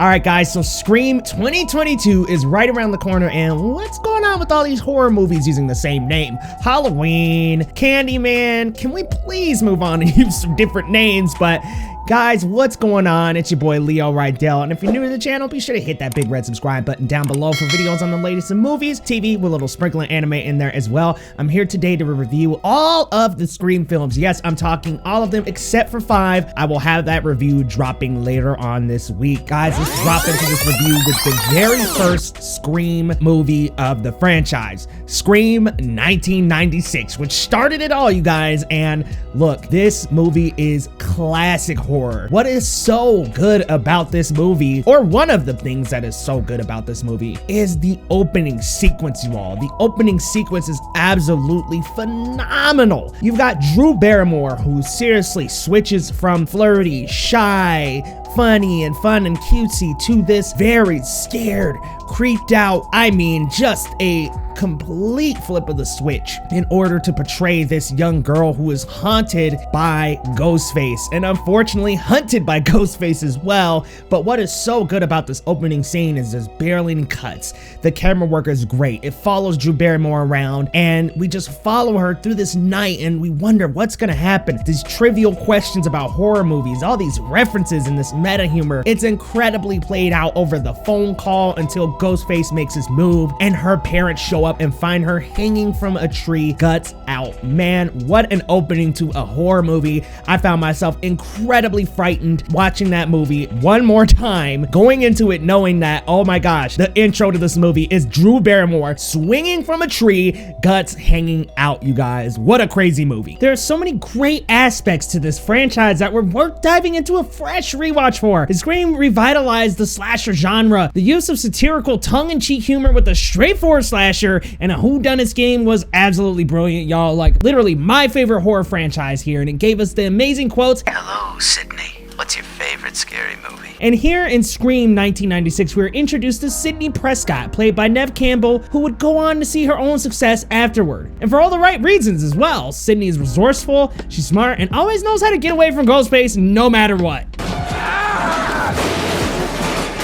All right, guys, so Scream 2022 is right around the corner, and what's going on with all these horror movies using the same name? Halloween, Candyman, can we please move on and use some different names? But guys, what's going on? It's your boy Leo Rydell, and if you're new to the channel, be sure to hit that big red subscribe button down below for videos on the latest in movies, TV, with a little sprinkle of anime in there as well. I'm here today to review all of the Scream films. Yes, I'm talking all of them except for 5. I will have that review dropping later on this week. Guys, let's drop into this review with the very first Scream movie of the franchise, Scream 1996, which started it all, you guys. And look, this movie is classic horror. What is so good about this movie, or one of the things that is so good about this movie, is the opening sequence, you all. The opening sequence is absolutely phenomenal. You've got Drew Barrymore, who seriously switches from flirty, shy, funny and fun and cutesy to this very scared, creeped out, I mean, just a complete flip of the switch in order to portray this young girl who is haunted by Ghostface, and unfortunately hunted by Ghostface as well. But what is so good about this opening scene is there's barely any cuts. The camera work is great. It follows Drew Barrymore around, and we just follow her through this night, and we wonder what's gonna happen. These trivial questions about horror movies, all these references and this meta humor. It's incredibly played out over the phone call until Ghostface makes his move and her parents show up and find her hanging from a tree, guts out. Man, what an opening to a horror movie. I found myself incredibly frightened watching that movie one more time, going into it knowing that, oh my gosh, the intro to this movie is Drew Barrymore swinging from a tree, guts hanging out, you guys. What a crazy movie. There are so many great aspects to this franchise that were worth diving into a fresh rewatch for. Scream revitalized the slasher genre. The use of satirical tongue-in-cheek humor with a straightforward slasher and a whodunit game was absolutely brilliant, y'all. Like, literally my favorite horror franchise here, and it gave us the amazing quotes. Hello, Sydney. What's your favorite scary movie? And here in Scream 1996, we were introduced to Sidney Prescott, played by Neve Campbell, who would go on to see her own success afterward. And for all the right reasons as well. Sidney is resourceful, she's smart, and always knows how to get away from Ghostface no matter what.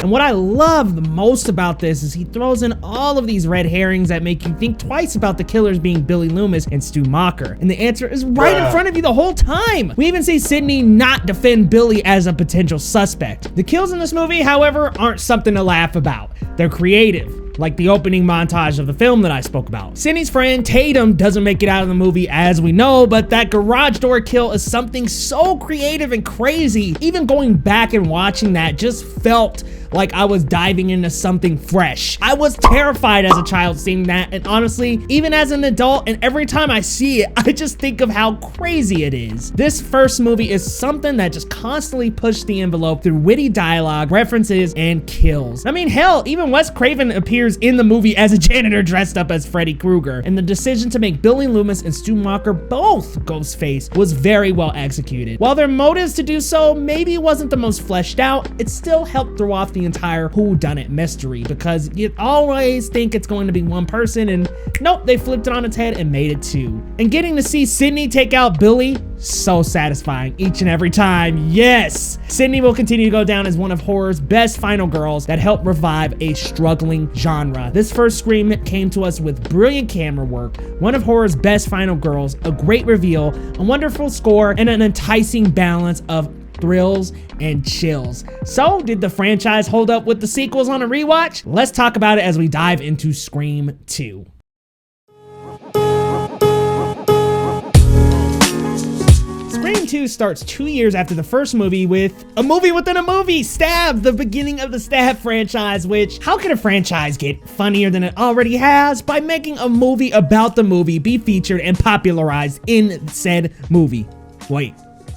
And what I love the most about this is he throws in all of these red herrings that make you think twice about the killers being Billy Loomis and Stu Macher. And the answer is right in front of you the whole time. We even see Sidney not defend Billy as a potential suspect. The kills in this movie, however, aren't something to laugh about. They're creative, like the opening montage of the film that I spoke about. Sidney's friend Tatum doesn't make it out of the movie, as we know, but that garage door kill is something so creative and crazy. Even going back and watching that just felt like I was diving into something fresh. I was terrified as a child seeing that, and honestly, even as an adult, and every time I see it, I just think of how crazy it is. This first movie is something that just constantly pushed the envelope through witty dialogue, references, and kills. I mean, hell, even Wes Craven appears in the movie as a janitor dressed up as Freddy Krueger, and the decision to make Billy Loomis and Stu Macher both Ghostface was very well executed. While their motives to do so maybe wasn't the most fleshed out, it still helped throw off the entire whodunit mystery, because you always think it's going to be one person, and nope, they flipped it on its head and made it 2. And getting to see Sidney take out Billy, so satisfying each and every time. Yes, Sidney will continue to go down as one of horror's best final girls that helped revive a struggling genre. This first Scream came to us with brilliant camera work, one of horror's best final girls, a great reveal, a wonderful score, and an enticing balance of thrills and chills. So, did the franchise hold up with the sequels on a rewatch? Let's talk about it as we dive into Scream 2. Scream 2 starts 2 years after the first movie with a movie within a movie, Stab, the beginning of the Stab franchise, which, how can a franchise get funnier than it already has? By making a movie about the movie be featured and popularized in said movie. Wait,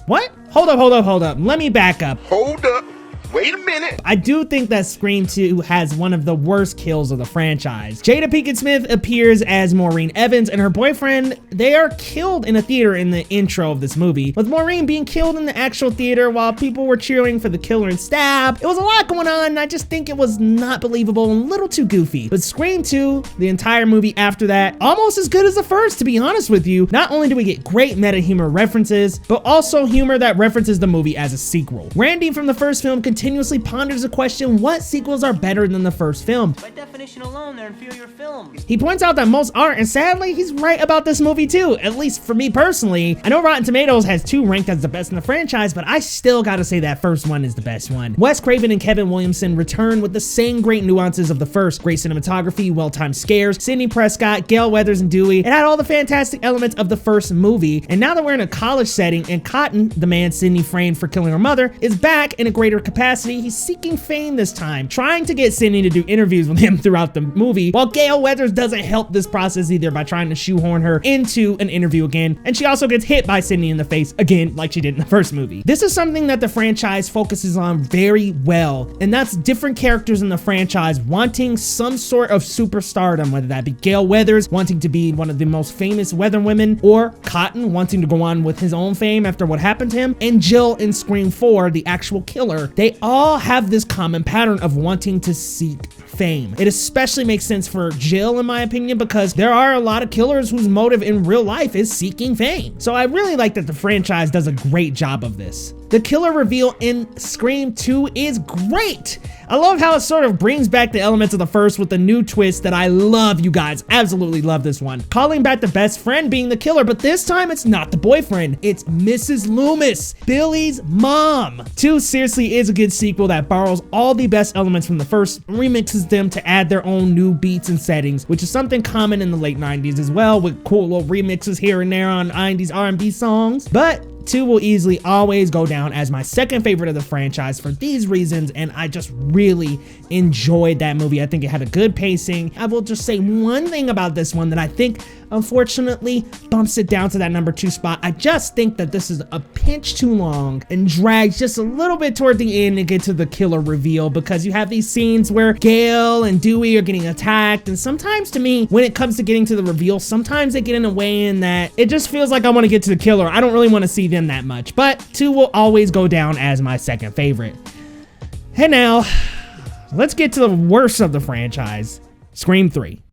what? Hold up. Let me back up. Hold up. Wait a minute. I do think that Scream 2 has one of the worst kills of the franchise. Jada Pinkett Smith appears as Maureen Evans, and her boyfriend, they are killed in a theater in the intro of this movie, with Maureen being killed in the actual theater while people were cheering for the killer in Stab. It was a lot going on, and I just think it was not believable and a little too goofy. But Scream 2, the entire movie after that, almost as good as the first, to be honest with you. Not only do we get great meta humor references, but also humor that references the movie as a sequel. Randy from the first film continues continuously ponders the question, what sequels are better than the first film? By definition alone, they're inferior films. He points out that most aren't, and sadly, he's right about this movie too, at least for me personally. I know Rotten Tomatoes has 2 ranked as the best in the franchise, but I still gotta say that first one is the best one. Wes Craven and Kevin Williamson return with the same great nuances of the first. Great cinematography, well-timed scares, Sidney Prescott, Gale Weathers, and Dewey. It had all the fantastic elements of the first movie, and now that we're in a college setting and Cotton, the man Sidney framed for killing her mother, is back in a greater capacity, he's seeking fame this time, trying to get Sidney to do interviews with him throughout the movie, while Gale Weathers doesn't help this process either by trying to shoehorn her into an interview again, and she also gets hit by Sidney in the face again like she did in the first movie. This is something that the franchise focuses on very well, and that's different characters in the franchise wanting some sort of superstardom, whether that be Gale Weathers wanting to be one of the most famous weather women, or Cotton wanting to go on with his own fame after what happened to him, and Jill in Scream 4, the actual killer. They all have this common pattern of wanting to seek fame. It especially makes sense for Jill, in my opinion, because there are a lot of killers whose motive in real life is seeking fame. So I really like that the franchise does a great job of this. The killer reveal in Scream 2 is great. I love how it sort of brings back the elements of the first with a new twist that I love, you guys. Absolutely love this one. Calling back the best friend being the killer, but this time it's not the boyfriend. It's Mrs. Loomis, Billy's mom. 2 seriously is a good sequel that borrows all the best elements from the first, remixes them to add their own new beats and settings, which is something common in the late 90s as well, with cool little remixes here and there on 90s R&B songs. But 2 will easily always go down as my second favorite of the franchise for these reasons, and I just really enjoyed that movie. I think it had a good pacing. I will just say one thing about this one that I think unfortunately bumps it down to that number 2 spot. I just think that this is a pinch too long and drags just a little bit toward the end to get to the killer reveal, because you have these scenes where Gale and Dewey are getting attacked, and sometimes to me, when it comes to getting to the reveal, sometimes they get in a way in that it just feels like I want to get to the killer. I don't really want to see them that much, but 2 will always go down as my second favorite. And now, let's get to the worst of the franchise, Scream 3.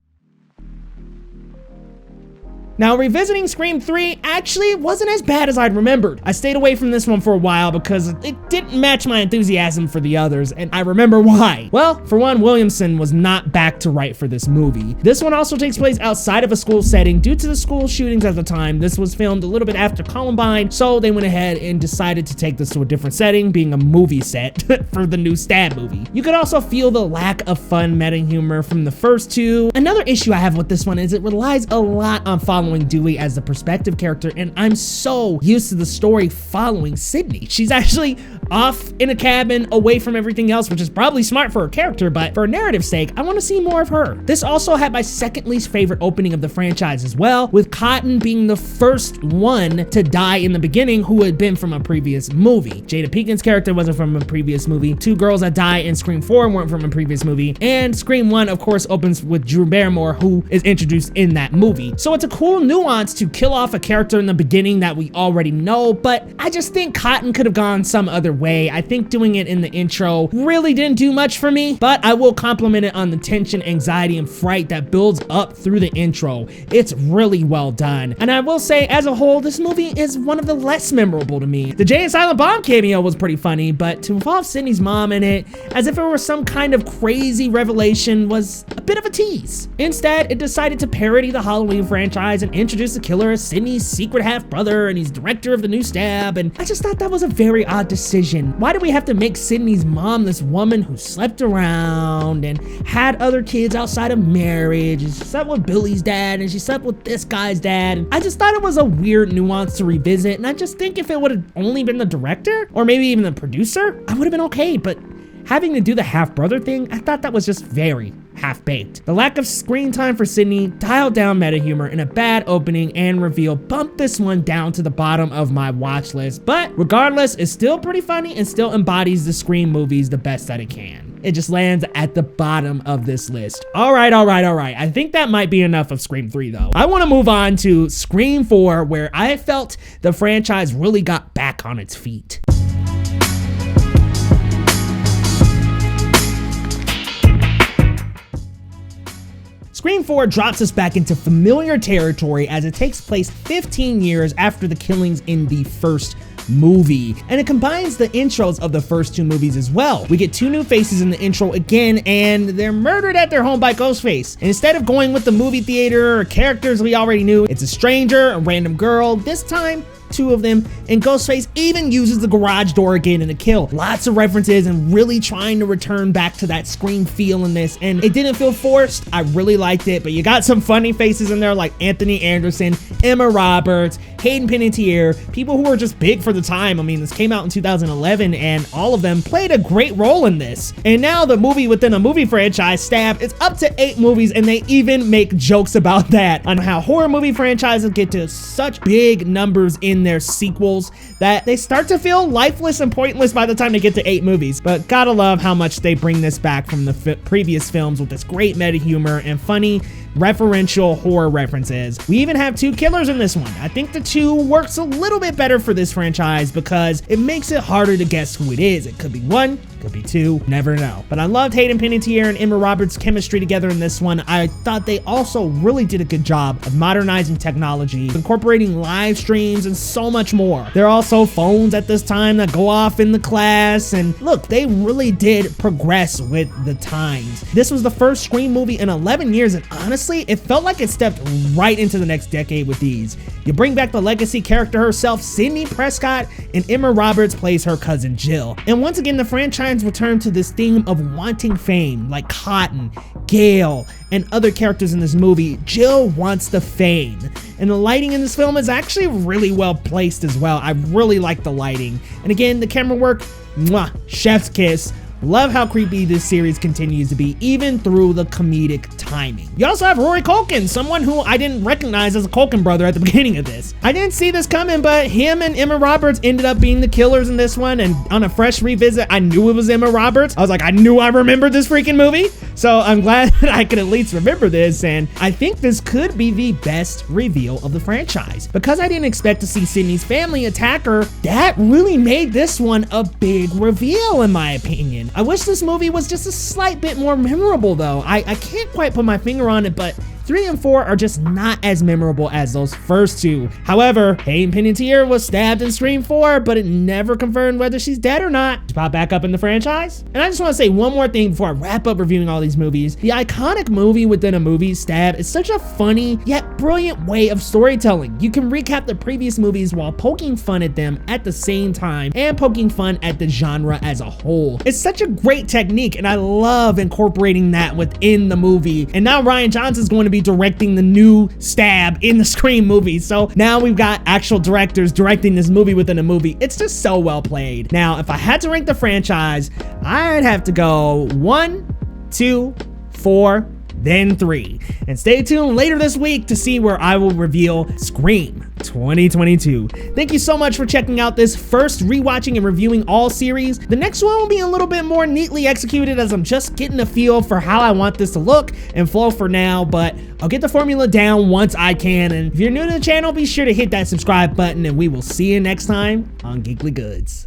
Now, revisiting Scream 3 actually wasn't as bad as I'd remembered. I stayed away from this one for a while because it didn't match my enthusiasm for the others, and I remember why. Well, for one, Williamson was not back to write for this movie. This one also takes place outside of a school setting due to the school shootings at the time. This was filmed a little bit after Columbine, so they went ahead and decided to take this to a different setting, being a movie set for the new Stab movie. You could also feel the lack of fun meta humor from the first 2. Another issue I have with this one is it relies a lot on following Dewey as the perspective character, and I'm so used to the story following Sidney. She's actually off in a cabin away from everything else, which is probably smart for her character, but for narrative's sake, I want to see more of her. This also had my second least favorite opening of the franchise as well, with Cotton being the first one to die in the beginning who had been from a previous movie. Jada Pinkett's character wasn't from a previous movie. 2 girls that die in Scream 4 weren't from a previous movie, and Scream 1 of course opens with Drew Barrymore, who is introduced in that movie. So it's a cool nuance to kill off a character in the beginning that we already know, but I just think Cotton could have gone some other way. I think doing it in the intro really didn't do much for me, but I will compliment it on the tension, anxiety, and fright that builds up through the intro. It's really well done. And I will say, as a whole, this movie is one of the less memorable to me. The Jay and Silent Bob cameo was pretty funny, but to involve Sidney's mom in it, as if it were some kind of crazy revelation, was a bit of a tease. Instead, it decided to parody the Halloween franchise and introduce the killer as Sidney's secret half-brother, and he's director of the new Stab, and I just thought that was a very odd decision. Why do we have to make Sidney's mom this woman who slept around and had other kids outside of marriage, and she slept with Billy's dad, and she slept with this guy's dad? And I just thought it was a weird nuance to revisit, and I just think if it would have only been the director, or maybe even the producer, I would have been okay, but having to do the half-brother thing, I thought that was just very half-baked. The lack of screen time for Sidney, dialed down meta humor, and a bad opening and reveal bumped this one down to the bottom of my watch list, but regardless, it's still pretty funny and still embodies the Scream movies the best that it can. It just lands at the bottom of this list. All right. I think that might be enough of Scream 3 though. I want to move on to Scream 4, where I felt the franchise really got back on its feet. Scream 4 drops us back into familiar territory as it takes place 15 years after the killings in the first movie. And it combines the intros of the first 2 movies as well. We get 2 new faces in the intro again, and they're murdered at their home by Ghostface. And instead of going with the movie theater or characters we already knew, it's a stranger, a random girl, this time 2 of them, and Ghostface even uses the garage door again in the kill. Lots of references and really trying to return back to that Scream feel in this, and it didn't feel forced. I really liked it, but you got some funny faces in there like Anthony Anderson, Emma Roberts, Hayden Panettiere, people who were just big for the time. I mean, this came out in 2011 and all of them played a great role in this. And now the movie within a movie franchise, Stab, it's up to 8 movies, and they even make jokes about that, on how horror movie franchises get to such big numbers in their sequels that they start to feel lifeless and pointless by the time they get to 8 movies. But gotta love how much they bring this back from the previous films with this great meta humor and funny referential horror references. We even have 2 killers in this one. I think the 2 works a little bit better for this franchise because it makes it harder to guess who it is. It could be 1, could be 2, never know. But I loved Hayden Panettiere and Emma Roberts' chemistry together in this one. I thought they also really did a good job of modernizing technology, incorporating live streams and so much more. There are also phones at this time that go off in the class, and look, they really did progress with the times. This was the first Scream movie in 11 years, and honestly, it felt like it stepped right into the next decade with these. You bring back the legacy character herself, Sidney Prescott, and Emma Roberts plays her cousin Jill. And once again, the franchise returned to this theme of wanting fame, like Cotton, Gale, and other characters in this movie. Jill wants the fame. And the lighting in this film is actually really well placed as well. I really like the lighting. And again, the camera work, mwah, chef's kiss. Love how creepy this series continues to be, even through the comedic timing. You also have Rory Culkin, someone who I didn't recognize as a Culkin brother at the beginning of this. I didn't see this coming, but him and Emma Roberts ended up being the killers in this one, and on a fresh revisit, I knew it was Emma Roberts. I was like, I knew I remembered this freaking movie, so I'm glad that I could at least remember this, and I think this could be the best reveal of the franchise. Because I didn't expect to see Sidney's family attack her, that really made this one a big reveal in my opinion. I wish this movie was just a slight bit more memorable though. I can't quite put my finger on it, but 3 and 4 are just not as memorable as those first 2. However, Hayden Panettiere was stabbed in Scream 4, but it never confirmed whether she's dead or not. She popped back up in the franchise. And I just want to say one more thing before I wrap up reviewing all these movies. The iconic movie within a movie, Stab, is such a funny yet brilliant way of storytelling. You can recap the previous movies while poking fun at them at the same time and poking fun at the genre as a whole. It's such a great technique, and I love incorporating that within the movie. And now Rian Johnson's going to be directing the new Stab in the Scream movie. So now we've got actual directors directing this movie within a movie. It's just so well played. Now, if I had to rank the franchise, I'd have to go 1, 2, 4, then 3. And stay tuned later this week to see where I will reveal Scream 2022. Thank you so much for checking out this first rewatching and reviewing all series. The next one will be a little bit more neatly executed as I'm just getting a feel for how I want this to look and flow for now, but I'll get the formula down once I can. And if you're new to the channel, be sure to hit that subscribe button, and we will see you next time on Geekly Goods.